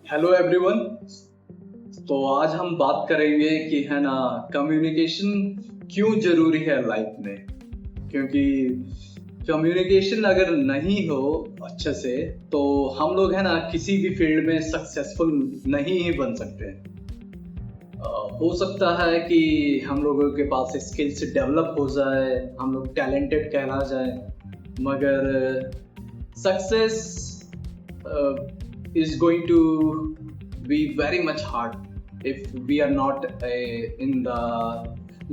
Hello everyone. तो आज हम बात करेंगे कि है ना, कम्युनिकेशन क्यों जरूरी है लाइफ में। क्योंकि कम्युनिकेशन अगर नहीं हो अच्छे से तो हम लोग है ना किसी भी फील्ड में सक्सेसफुल नहीं ही बन सकते। हो सकता है कि हम लोगों के पास स्किल्स डेवलप हो जाए, हम लोग टैलेंटेड कहला जाए, मगर success is going to be very much hard if we are not in the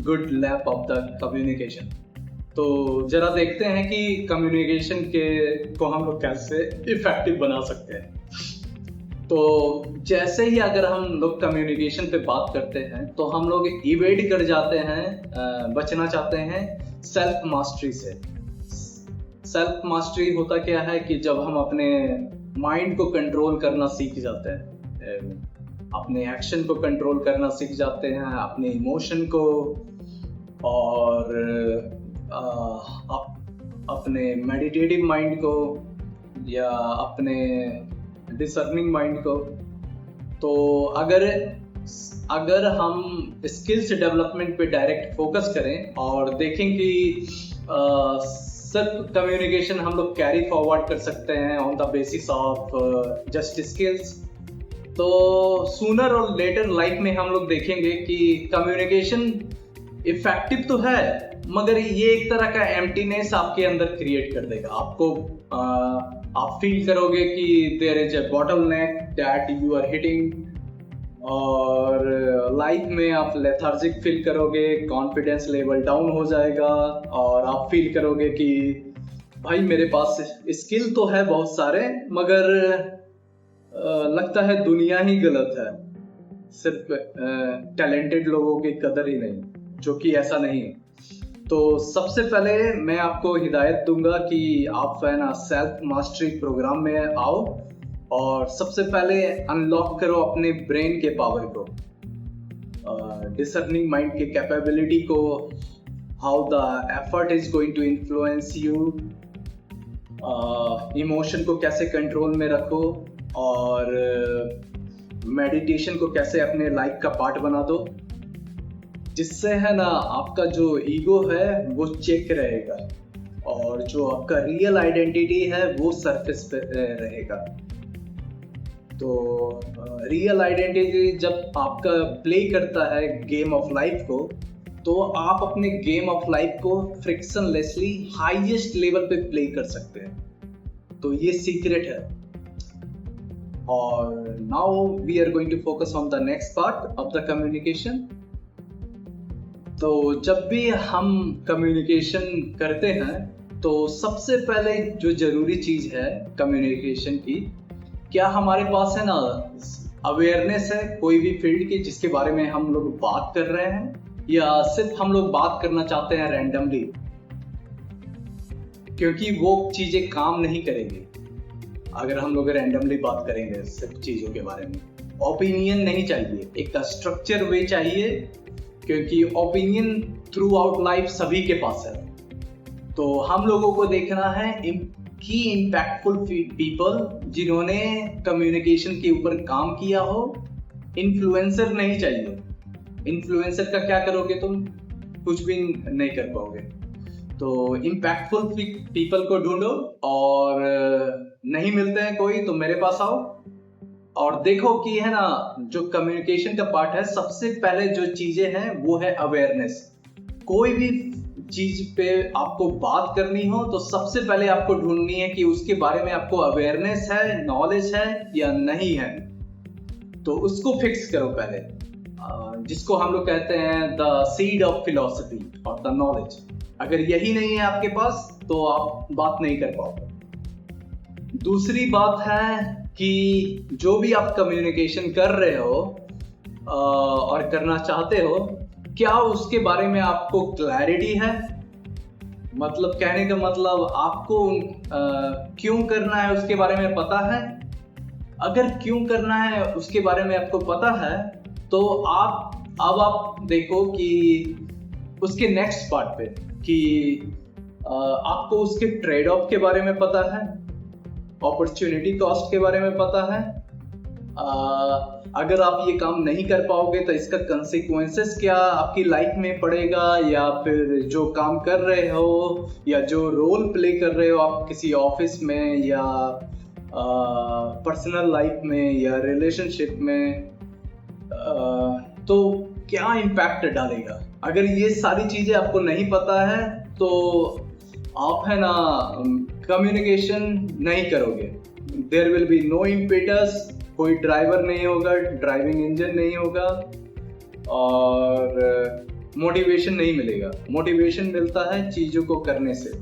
good lap of the communication। तो जरा देखते हैं कि कम्युनिकेशन के को हम लोग कैसे इफेक्टिव बना सकते हैं। तो जैसे ही अगर हम लोग कम्युनिकेशन पे बात करते हैं तो हम लोग इवेड कर जाते हैं, बचना चाहते हैं सेल्फ मास्टरी से। सेल्फ मास्टरी होता क्या है कि जब हम अपने माइंड को कंट्रोल करना सीख जाते हैं, अपने एक्शन को कंट्रोल करना सीख जाते हैं, अपने इमोशन को, और अपने मेडिटेटिव माइंड को या अपने डिसर्निंग माइंड को। तो अगर हम स्किल्स डेवलपमेंट पे डायरेक्ट फोकस करें और देखें कि सिर्फ कम्युनिकेशन हम लोग कैरी फॉरवर्ड कर सकते हैं on the basis of just skills, तो सूनर और लेटर लाइफ में हम लोग देखेंगे कि कम्युनिकेशन इफेक्टिव तो है मगर ये एक तरह का एम्प्टीनेस आपके अंदर क्रिएट कर देगा। आप फील करोगे कि there is a bottleneck that you are hitting, और लाइफ में आप लेथार्जिक फील करोगे, कॉन्फिडेंस लेवल डाउन हो जाएगा और आप फील करोगे कि भाई मेरे पास स्किल तो है बहुत सारे मगर लगता है दुनिया ही गलत है, सिर्फ टैलेंटेड लोगों की कदर ही नहीं, जो कि ऐसा नहीं है। तो सबसे पहले मैं आपको हिदायत दूंगा कि आप है ना सेल्फ मास्टरी प्रोग्राम में आओ और सबसे पहले अनलॉक करो अपने ब्रेन के पावर को, डिसर्निंग माइंड की कैपेबिलिटी को, how the effort is going to influence you, emotion को कैसे कंट्रोल में रखो, और मेडिटेशन को कैसे अपने लाइफ का पार्ट बना दो, जिससे है ना आपका जो ईगो है वो चेक रहेगा और जो आपका रियल आइडेंटिटी है वो सरफेस पे रहेगा। तो रियल आइडेंटिटी जब आपका प्ले करता है गेम ऑफ लाइफ को, तो आप अपने गेम ऑफ लाइफ को फ्रिक्शनलेसली हाईएस्ट लेवल पे प्ले कर सकते हैं। तो ये सीक्रेट है। और now we are going to focus on the next part of the communication. तो जब भी हम कम्युनिकेशन करते हैं तो सबसे पहले जो जरूरी चीज है कम्युनिकेशन की, क्या हमारे पास है ना अवेयरनेस है कोई भी फील्ड की जिसके बारे में हम लोग बात कर रहे हैं, या सिर्फ हम लोग बात करना चाहते हैं रैंडमली, क्योंकि वो चीजें काम नहीं करेंगी अगर हम लोग रैंडमली बात करेंगे सिर्फ चीजों के बारे में। ओपिनियन नहीं चाहिए, एक स्ट्रक्चर वे चाहिए, क्योंकि ओपिनियन थ्रू आउट लाइफ सभी के पास है। तो हम लोगों को देखना है की इम्पैक्टफुल पीपल जिन्होंने कम्युनिकेशन के ऊपर काम किया हो। इन्फ्लुएंसर नहीं चाहिए, इन्फ्लुएंसर का क्या करोगे तुम, कुछ भी नहीं कर पाओगे। तो इम्पैक्टफुल पीपल को ढूंढो, और नहीं मिलते हैं कोई तो मेरे पास आओ और देखो कि है ना जो कम्युनिकेशन का पार्ट है, सबसे पहले जो चीजें हैं वो है अवेयरनेस। कोई भी चीज पे आपको बात करनी हो तो सबसे पहले आपको ढूंढनी है कि उसके बारे में आपको अवेयरनेस है, नॉलेज है या नहीं है। तो उसको फिक्स करो पहले, जिसको हम लोग कहते हैं द सीड ऑफ फिलॉसफी और द नॉलेज। अगर यही नहीं है आपके पास तो आप बात नहीं कर पाओगे। दूसरी बात है कि जो भी आप कम्युनिकेशन कर रहे हो और करना चाहते हो, क्या उसके बारे में आपको क्लैरिटी है। मतलब कहने का मतलब आपको क्यों करना है उसके बारे में पता है। अगर क्यों करना है उसके बारे में आपको पता है तो आप देखो कि उसके नेक्स्ट पार्ट पे कि आपको उसके ट्रेड ऑफ के बारे में पता है, अपॉर्चुनिटी कॉस्ट के बारे में पता है, अगर आप ये काम नहीं कर पाओगे तो इसका कंसिक्वेंसेस क्या आपकी लाइफ में पड़ेगा, या फिर जो काम कर रहे हो या जो रोल प्ले कर रहे हो आप किसी ऑफिस में या पर्सनल लाइफ में या रिलेशनशिप में, तो क्या इम्पैक्ट डालेगा। अगर ये सारी चीजें आपको नहीं पता है तो आप है ना कम्युनिकेशन नहीं करोगे। There will be no impetus, कोई ड्राइवर नहीं होगा, ड्राइविंग इंजन नहीं होगा, और मोटिवेशन नहीं मिलेगा। मोटिवेशन मिलता है चीजों को करने से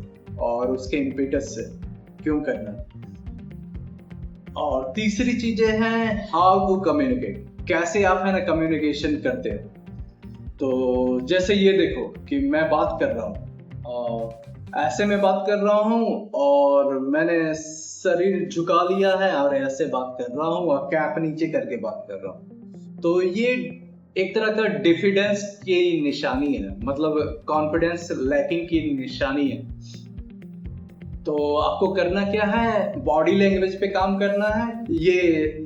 और उसके इम्पेटस से, क्यों करना। और तीसरी चीजें हैं हाउ टू कम्युनिकेट, कैसे आप है ना कम्युनिकेशन करते हो। तो जैसे ये देखो कि मैं बात कर रहा हूँ, ऐसे मैं बात कर रहा हूँ और मैंने शरीर झुका लिया है और ऐसे बात कर रहा हूँ और कैप नीचे करके बात कर रहा हूँ। तो ये एक तरह का डिफिडेंस की निशानी है, मतलब कॉन्फिडेंस लैकिंग की निशानी है। तो आपको करना क्या है, बॉडी लैंग्वेज पे काम करना है। ये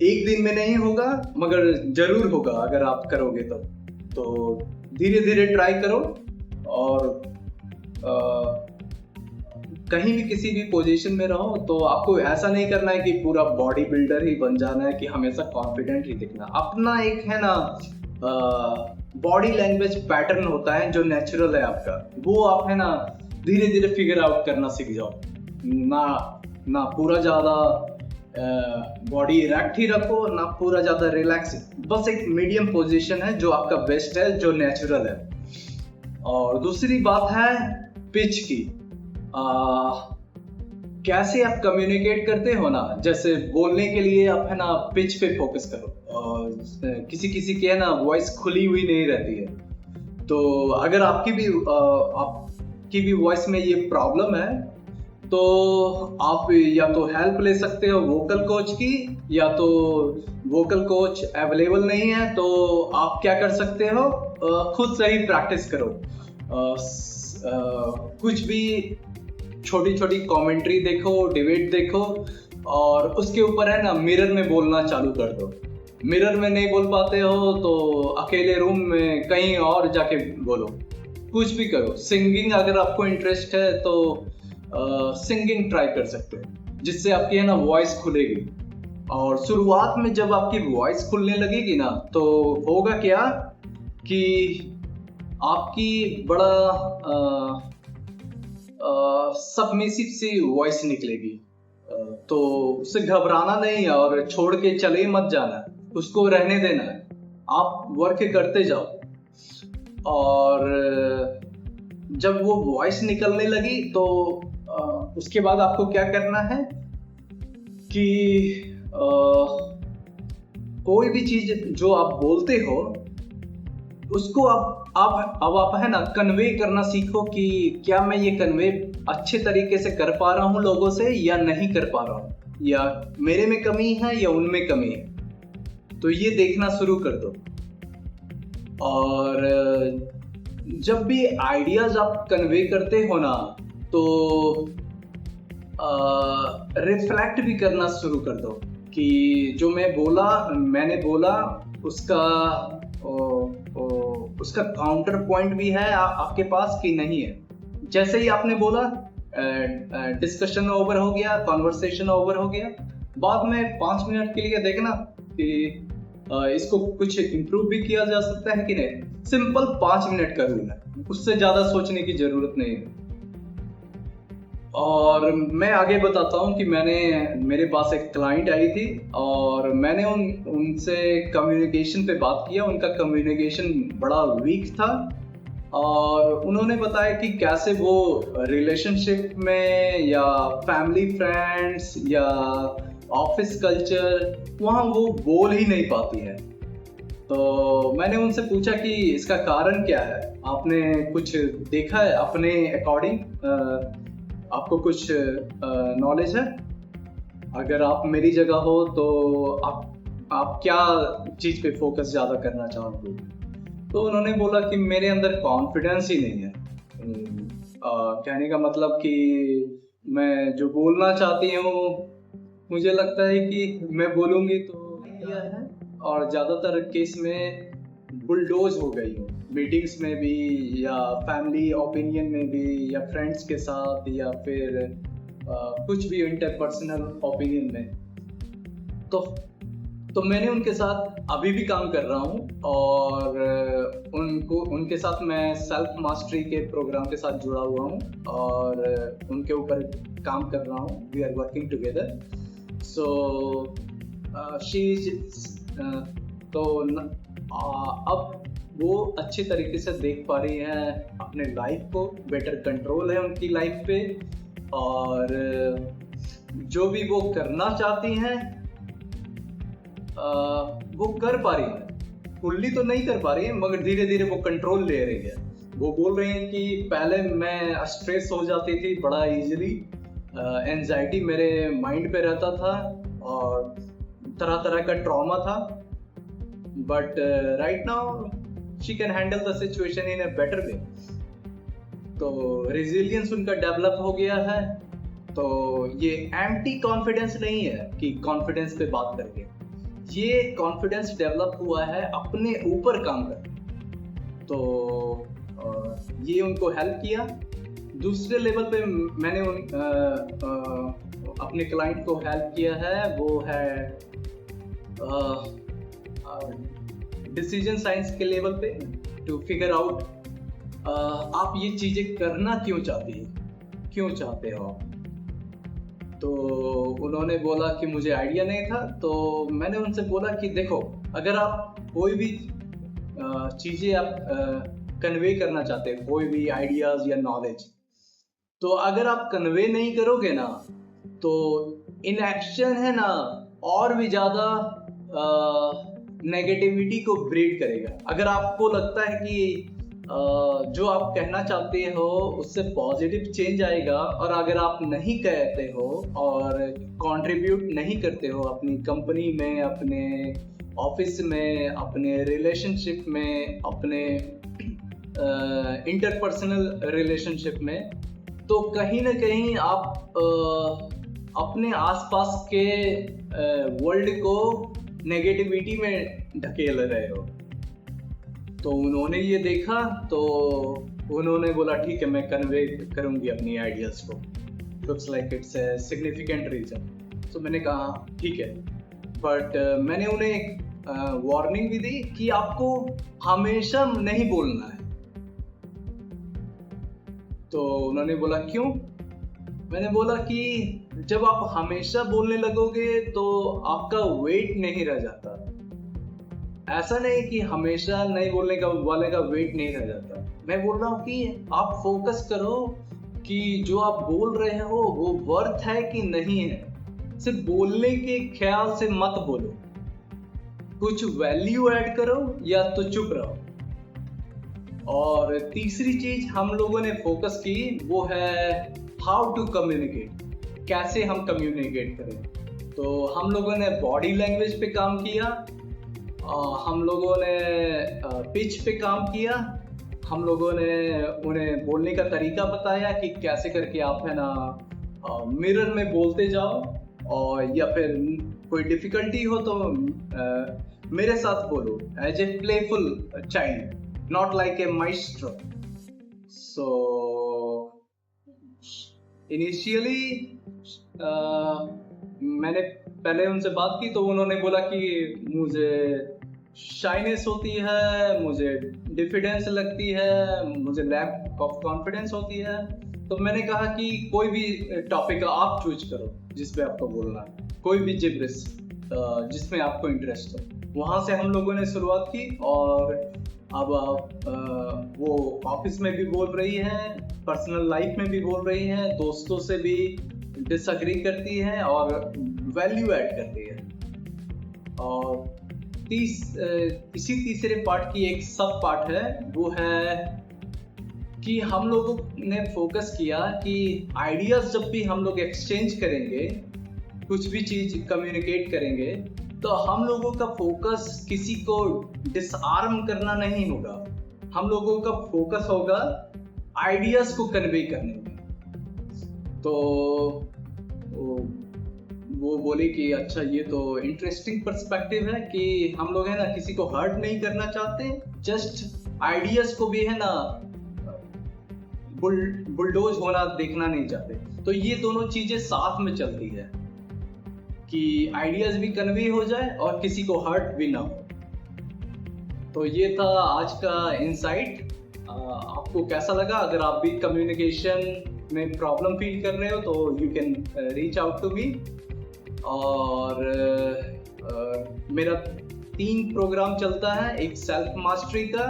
एक दिन में नहीं होगा मगर जरूर होगा अगर आप करोगे तो धीरे धीरे ट्राई करो। और कहीं भी किसी भी पोजीशन में रहो तो आपको ऐसा नहीं करना है कि पूरा बॉडी बिल्डर ही बन जाना है, कि हमेशा कॉन्फिडेंट ही दिखना। अपना एक है ना बॉडी लैंग्वेज पैटर्न होता है जो नेचुरल है आपका, वो आप है ना धीरे धीरे फिगर आउट करना सीख जाओ। ना पूरा ज्यादा बॉडी इरेक्ट ही रखो, ना पूरा ज्यादा रिलैक्स, बस एक मीडियम पोजीशन है जो आपका बेस्ट है, जो नेचुरल है। और दूसरी बात है पिच की। कैसे आप कम्युनिकेट करते हो ना, जैसे बोलने के लिए आप है ना पिच पे फोकस करो। किसी किसी की है ना वॉइस खुली हुई नहीं रहती है, तो अगर आपकी भी वॉइस में ये प्रॉब्लम है तो आप या तो हेल्प ले सकते हो वोकल कोच की, या तो वोकल कोच अवेलेबल नहीं है तो आप क्या कर सकते हो, खुद से ही प्रैक्टिस करो। कुछ भी छोटी छोटी कमेंट्री देखो, डिबेट देखो, और उसके ऊपर है ना मिरर में बोलना चालू कर दो। मिरर में नहीं बोल पाते हो तो अकेले रूम में कहीं और जाके बोलो, कुछ भी करो। सिंगिंग अगर आपको इंटरेस्ट है तो सिंगिंग ट्राई कर सकते हो, जिससे आपकी है ना वॉइस खुलेगी। और शुरुआत में जब आपकी वॉइस खुलने लगेगी ना तो होगा क्या कि आपकी बड़ा सबमिसिव सी वॉइस निकलेगी। तो उससे घबराना नहीं है और छोड़ के चले मत जाना, उसको रहने देना है, आप वर्क करते जाओ। और जब वो वॉइस निकलने लगी तो उसके बाद आपको क्या करना है कि कोई भी चीज जो आप बोलते हो उसको आप है ना कन्वे करना सीखो कि क्या मैं ये कन्वे अच्छे तरीके से कर पा रहा हूँ लोगों से या नहीं कर पा रहा हूँ, या मेरे में कमी है या उनमें कमी है। तो ये देखना शुरू कर दो। और जब भी आइडियाज आप कन्वे करते हो ना तो रिफ्लेक्ट भी करना शुरू कर दो कि जो मैंने बोला उसका काउंटर पॉइंट भी है आपके पास कि नहीं है। जैसे ही आपने बोला डिस्कशन ओवर हो गया, कॉन्वर्सेशन ओवर हो गया, बाद में 5 मिनट के लिए देखना कि इसको कुछ इम्प्रूव भी किया जा सकता है कि नहीं। सिंपल 5 मिनट का रूल है, उससे ज्यादा सोचने की जरूरत नहीं है। और मैं आगे बताता हूँ कि मेरे पास एक क्लाइंट आई थी और मैंने उनसे कम्युनिकेशन पे बात किया। उनका कम्युनिकेशन बड़ा वीक था और उन्होंने बताया कि कैसे वो रिलेशनशिप में या फैमिली फ्रेंड्स या ऑफिस कल्चर वहाँ वो बोल ही नहीं पाती है। तो मैंने उनसे पूछा कि इसका कारण क्या है, आपने कुछ देखा है अपने अकॉर्डिंग, आपको कुछ नॉलेज है? अगर आप मेरी जगह हो तो आप क्या चीज पे फोकस ज्यादा करना चाहोगे? तो उन्होंने बोला कि मेरे अंदर कॉन्फिडेंस ही नहीं है। कहने का मतलब कि मैं जो बोलना चाहती हूँ मुझे लगता है कि मैं बोलूंगी तो किया है और ज़्यादातर केस में बुलडोज हो गई हूँ, मीटिंग्स में भी या फैमिली ओपिनियन में भी या फ्रेंड्स के साथ या फिर कुछ भी इंटरपर्सनल ओपिनियन में। तो मैंने उनके साथ अभी भी काम कर रहा हूँ और उनके साथ मैं सेल्फ मास्टरी के प्रोग्राम के साथ जुड़ा हुआ हूँ और उनके ऊपर काम कर रहा हूँ। We are working together. So अब वो अच्छे तरीके से देख पा रही हैं अपने लाइफ को, बेटर कंट्रोल है उनकी लाइफ पे और जो भी वो करना चाहती हैं वो कर पा रही है। फुल्ली तो नहीं कर पा रही है मगर धीरे धीरे वो कंट्रोल ले रही है। वो बोल रही हैं कि पहले मैं स्ट्रेस हो जाती थी बड़ा इजीली, एंजाइटी मेरे माइंड पे रहता था और तरह तरह का ट्रॉमा था, but right now she can handle the situation in a better way. तो रेजिलियंस उनका डेवलप हो गया है। तो ये एम्प्टी कॉन्फिडेंस नहीं है कि कॉन्फिडेंस पे बात करके, ये कॉन्फिडेंस डेवलप हुआ है अपने ऊपर काम कर। तो ये उनको हेल्प किया। दूसरे लेवल पे मैंने अपने क्लाइंट को हेल्प किया है, वो है डिसीजन साइंस के लेवल पे, टू फिगर आउट आप ये चीजें करना क्यों चाहते हो आप। तो उन्होंने बोला कि मुझे आइडिया नहीं था। तो मैंने उनसे बोला कि देखो, अगर आप कोई भी चीजें आप कन्वे करना चाहते हैं, कोई भी आइडियाज या नॉलेज, तो अगर आप कन्वे नहीं करोगे ना तो इनएक्शन है ना और भी ज्यादा नेगेटिविटी को ब्रीड करेगा। अगर आपको लगता है कि जो आप कहना चाहते हो उससे पॉजिटिव चेंज आएगा और अगर आप नहीं कहते हो और कंट्रीब्यूट नहीं करते हो अपनी कंपनी में, अपने ऑफिस में, अपने रिलेशनशिप में, अपने इंटरपर्सनल रिलेशनशिप में, तो कहीं ना कहीं आप अपने आसपास के वर्ल्ड को नेगेटिविटी में ढकेल रहे हो। तो उन्होंने ये देखा तो उन्होंने बोला ठीक है, मैं कन्वे करूंगी अपनी आइडियाज को, looks like it's a significant reason. तो मैंने कहा ठीक है, बट मैंने उन्हें एक वार्निंग भी दी कि आपको हमेशा नहीं बोलना है। तो उन्होंने बोला क्यों? मैंने बोला कि जब आप हमेशा बोलने लगोगे तो आपका वेट नहीं रह जाता। ऐसा नहीं कि हमेशा नहीं बोलने का वाले का वेट नहीं रह जाता। मैं बोल रहा हूँ कि आप फोकस करो कि जो आप बोल रहे हो वो वर्थ है कि नहीं है। सिर्फ बोलने के ख्याल से मत बोलो, कुछ वैल्यू ऐड करो या तो चुप रहो। और तीसरी चीज हम लोगों ने फोकस की वो है हाउ टू कम्युनिकेट, कैसे हम कम्युनिकेट करें। तो हम लोगों ने बॉडी लैंग्वेज पे काम किया, हम लोगों ने पिच पे काम किया, हम लोगों ने उन्हें बोलने का तरीका बताया कि कैसे करके आप है ना मिरर में बोलते जाओ, और या फिर कोई डिफिकल्टी हो तो मेरे साथ बोलो as a playful child, not like a maestro. So initially मैंने पहले उनसे बात की तो उन्होंने बोला कि मुझे शाइनेस होती है, मुझे डिफिडेंस लगती है, मुझे लैक ऑफ कॉन्फिडेंस होती है। तो मैंने कहा कि कोई भी टॉपिक आप चूज करो जिस पे आपको बोलना है, कोई भी जिब्रिस जिसमें आपको इंटरेस्ट हो। वहाँ से हम लोगों ने शुरुआत की और अब वो ऑफिस में भी बोल रही है, पर्सनल लाइफ में भी बोल रही है, दोस्तों से भी डिसएग्री करती है और वैल्यू ऐड करती है। और इसी तीसरे पार्ट की एक सब पार्ट है, वो है कि हम लोगों ने फोकस किया कि आइडियाज जब भी हम लोग एक्सचेंज करेंगे, कुछ भी चीज कम्युनिकेट करेंगे, तो हम लोगों का फोकस किसी को डिसआर्म करना नहीं होगा, हम लोगों का फोकस होगा आइडियाज को कन्वे करने में। तो वो बोले कि अच्छा ये तो इंटरेस्टिंग पर्सपेक्टिव है कि हम लोग है ना किसी को हर्ट नहीं करना चाहते, जस्ट आइडियाज को भी है ना बुलडोज होना देखना नहीं चाहते। तो ये दोनों चीजें साथ में चलती है कि आइडियाज भी कन्वे हो जाए और किसी को हर्ट भी ना हो। तो ये था आज का इनसाइट। आपको कैसा लगा? अगर आप भी कम्युनिकेशन में प्रॉब्लम फील कर रहे हो तो you can reach out to me. और मेरा 3 प्रोग्राम चलता है, एक सेल्फ मास्टरी का,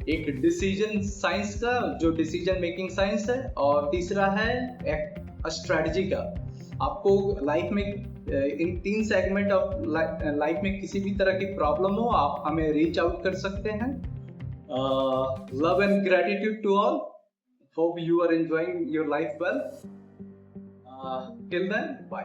एक डिसीजन साइंस का जो डिसीजन मेकिंग साइंस है, और तीसरा है एक स्ट्रेटजी का। आपको लाइफ में इन 3 सेगमेंट ऑफ लाइफ में किसी भी तरह की प्रॉब्लम हो, आप हमें रीच आउट कर सकते हैं। Love and gratitude to all, hope you are enjoying your life well. Till then, bye.